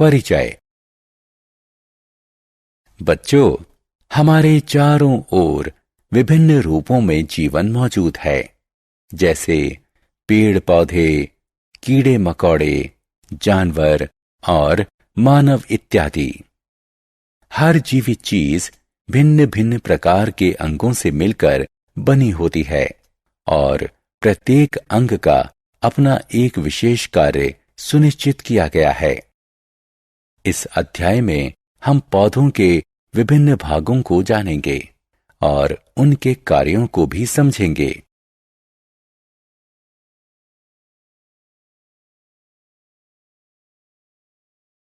परिचय। बच्चों, हमारे चारों ओर विभिन्न रूपों में जीवन मौजूद है, जैसे पेड़ पौधे, कीड़े मकोड़े, जानवर और मानव इत्यादि। हर जीवित चीज भिन्न भिन्न प्रकार के अंगों से मिलकर बनी होती है और प्रत्येक अंग का अपना एक विशेष कार्य सुनिश्चित किया गया है। इस अध्याय में हम पौधों के विभिन्न भागों को जानेंगे और उनके कार्यों को भी समझेंगे।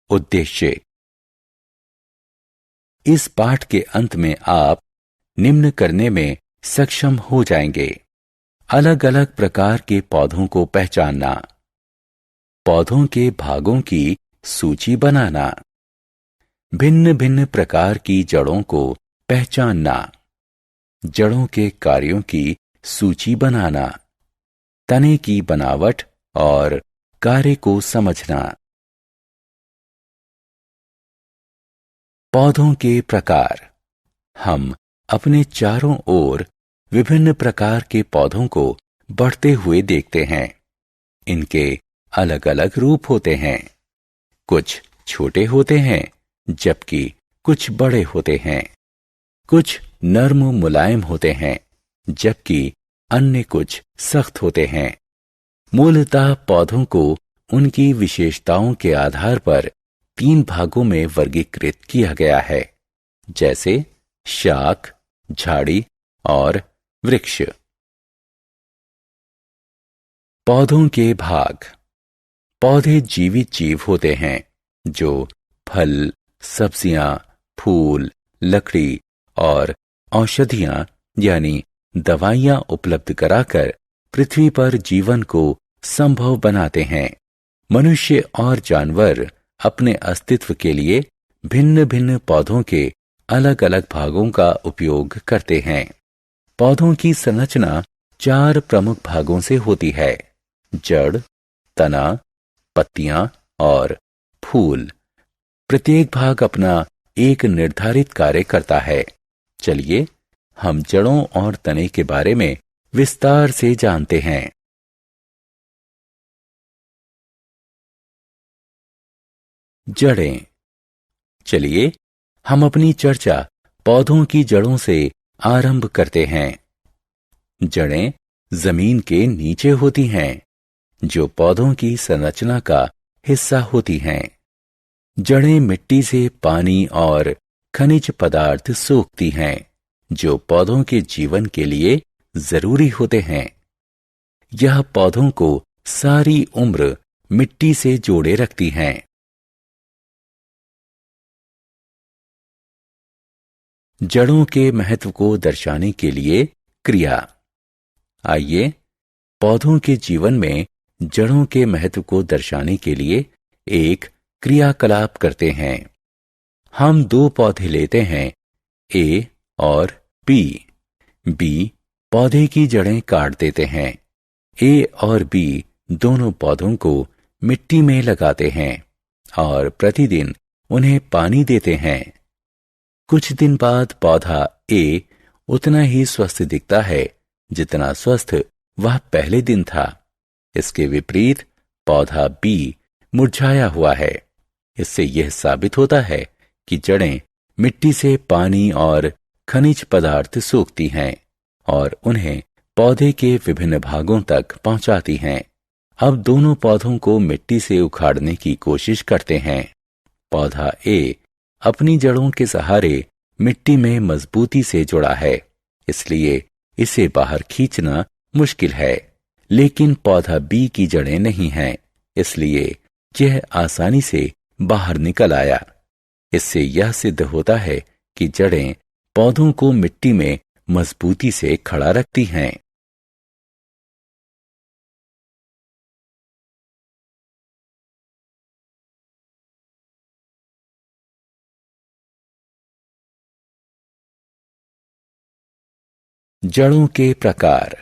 उद्देश्य। इस पाठ के अंत में आप निम्न करने में सक्षम हो जाएंगे: अलग अलग प्रकार के पौधों को पहचानना, पौधों के भागों की सूची बनाना, भिन्न भिन्न प्रकार की जड़ों को पहचानना, जड़ों के कार्यों की सूची बनाना, तने की बनावट और कार्य को समझना। पौधों के प्रकार। हम अपने चारों ओर विभिन्न प्रकार के पौधों को बढ़ते हुए देखते हैं। इनके अलग अलग रूप होते हैं। कुछ छोटे होते हैं, जबकि कुछ बड़े होते हैं। कुछ नर्म मुलायम होते हैं, जबकि अन्य कुछ सख्त होते हैं। मूलतः पौधों को उनकी विशेषताओं के आधार पर 3 भागों में वर्गीकृत किया गया है, जैसे शाख, झाड़ी और वृक्ष। पौधों के भाग। पौधे जीवित जीव होते हैं जो फल, सब्जियां, फूल, लकड़ी और औषधियां यानी दवाइयां उपलब्ध कराकर पृथ्वी पर जीवन को संभव बनाते हैं। मनुष्य और जानवर अपने अस्तित्व के लिए भिन्न भिन्न पौधों के अलग अलग भागों का उपयोग करते हैं। पौधों की संरचना 4 प्रमुख भागों से होती है: जड़, तना, पत्तियां और फूल। प्रत्येक भाग अपना एक निर्धारित कार्य करता है। चलिए हम जड़ों और तने के बारे में विस्तार से जानते हैं। जड़ें। चलिए हम अपनी चर्चा पौधों की जड़ों से आरंभ करते हैं। जड़ें जमीन के नीचे होती हैं, जो पौधों की संरचना का हिस्सा होती हैं। जड़ें मिट्टी से पानी और खनिज पदार्थ सोखती हैं, जो पौधों के जीवन के लिए जरूरी होते हैं। यह पौधों को सारी उम्र मिट्टी से जोड़े रखती हैं। जड़ों के महत्व को दर्शाने के लिए क्रिया। आइए पौधों के जीवन में जड़ों के महत्व को दर्शाने के लिए एक क्रियाकलाप करते हैं। हम 2 पौधे लेते हैं, ए और बी। बी पौधे की जड़ें काट देते हैं। ए और बी दोनों पौधों को मिट्टी में लगाते हैं और प्रतिदिन उन्हें पानी देते हैं। कुछ दिन बाद पौधा ए उतना ही स्वस्थ दिखता है जितना स्वस्थ वह पहले दिन था। इसके विपरीत पौधा बी मुरझाया हुआ है। इससे यह साबित होता है कि जड़ें मिट्टी से पानी और खनिज पदार्थ सोखती हैं और उन्हें पौधे के विभिन्न भागों तक पहुंचाती हैं। अब दोनों पौधों को मिट्टी से उखाड़ने की कोशिश करते हैं। पौधा ए अपनी जड़ों के सहारे मिट्टी में मजबूती से जुड़ा है, इसलिए इसे बाहर खींचना मुश्किल है। लेकिन पौधा बी की जड़ें नहीं हैं, इसलिए यह आसानी से बाहर निकल आया। इससे यह सिद्ध होता है कि जड़ें पौधों को मिट्टी में मजबूती से खड़ा रखती हैं। जड़ों के प्रकार।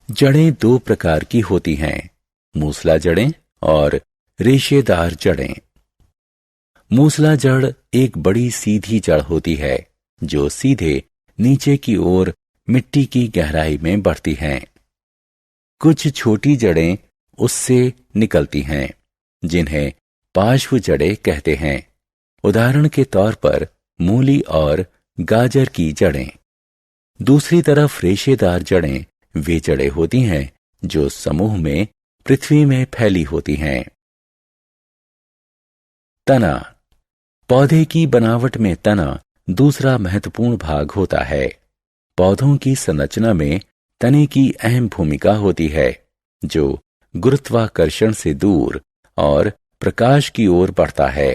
जड़ें 2 प्रकार की होती हैं: मूसला जड़ें और रेशेदार जड़ें। मूसला जड़ एक बड़ी सीधी जड़ होती है जो सीधे नीचे की ओर मिट्टी की गहराई में बढ़ती हैं। कुछ छोटी जड़ें उससे निकलती हैं जिन्हें पार्श्व जड़ें कहते हैं। उदाहरण के तौर पर मूली और गाजर की जड़ें। दूसरी तरफ रेशेदार जड़ें वे जड़ें होती हैं जो समूह में पृथ्वी में फैली होती हैं। तना। पौधे की बनावट में तना दूसरा महत्वपूर्ण भाग होता है। पौधों की संरचना में तने की अहम भूमिका होती है जो गुरुत्वाकर्षण से दूर और प्रकाश की ओर बढ़ता है।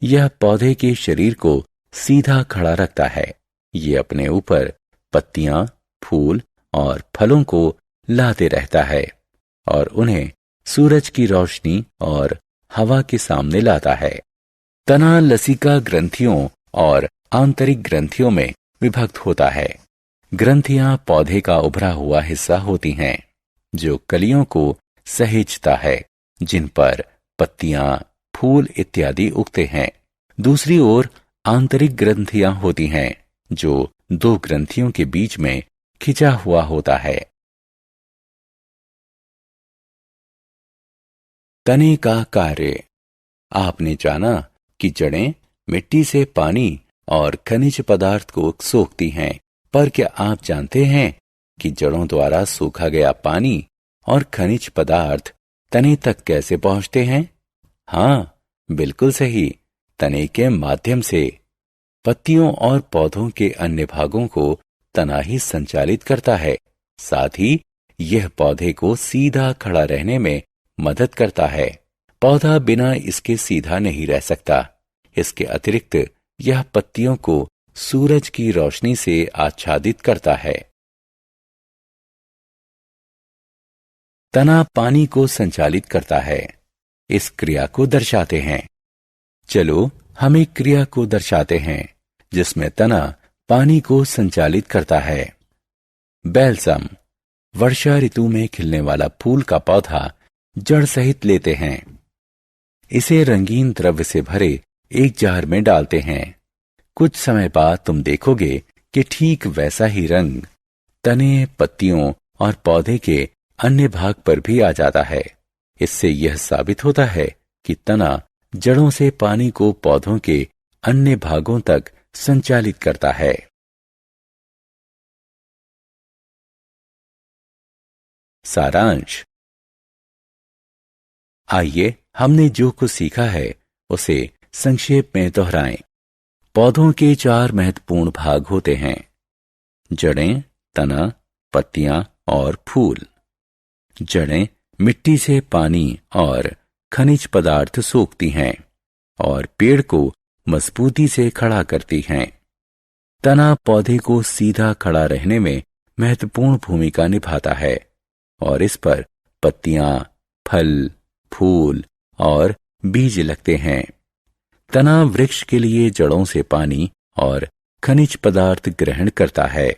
यह पौधे के शरीर को सीधा खड़ा रखता है। ये अपने ऊपर पत्तियां, फूल और फलों को लाते रहता है और उन्हें सूरज की रोशनी और हवा के सामने लाता है। तना लसिका ग्रंथियों और आंतरिक ग्रंथियों में विभक्त होता है। ग्रंथियां पौधे का उभरा हुआ हिस्सा होती हैं जो कलियों को सहेजता है जिन पर पत्तियां, फूल इत्यादि उगते हैं। दूसरी ओर आंतरिक ग्रंथियां होती हैं जो दो ग्रंथियों के बीच में खिंचा हुआ होता है। तने का कार्य। आपने जाना कि जड़ें मिट्टी से पानी और खनिज पदार्थ को सोखती हैं, पर क्या आप जानते हैं कि जड़ों द्वारा सोखा गया पानी और खनिज पदार्थ तने तक कैसे पहुंचते हैं? हाँ, बिल्कुल सही, तने के माध्यम से। पत्तियों और पौधों के अन्य भागों को तना ही संचालित करता है। साथ ही यह पौधे को सीधा खड़ा रहने में मदद करता है। पौधा बिना इसके सीधा नहीं रह सकता। इसके अतिरिक्त यह पत्तियों को सूरज की रोशनी से आच्छादित करता है। तना पानी को संचालित करता है। इस क्रिया को दर्शाते हैं। चलो हम एक क्रिया को दर्शाते हैं जिसमें तना पानी को संचालित करता है। बैल्सम। वर्षा ऋतु में खिलने वाला फूल का पौधा जड़ सहित लेते हैं। इसे रंगीन द्रव्य से भरे एक जार में डालते हैं। कुछ समय बाद तुम देखोगे कि ठीक वैसा ही रंग तने, पत्तियों और पौधे के अन्य भाग पर भी आ जाता है। इससे यह साबित होता है कि तना जड़ों से पानी को पौधों के अन्य भागों तक संचालित करता है। सारांश। आइए हमने जो कुछ सीखा है उसे संक्षेप में दोहराएं। पौधों के 4 महत्वपूर्ण भाग होते हैं: जड़ें, तना, पत्तियां और फूल। जड़ें मिट्टी से पानी और खनिज पदार्थ सोखती हैं और पेड़ को मजबूती से खड़ा करती हैं। तना पौधे को सीधा खड़ा रहने में महत्वपूर्ण भूमिका निभाता है और इस पर पत्तियां, फल, फूल और बीज लगते हैं। तना वृक्ष के लिए जड़ों से पानी और खनिज पदार्थ ग्रहण करता है।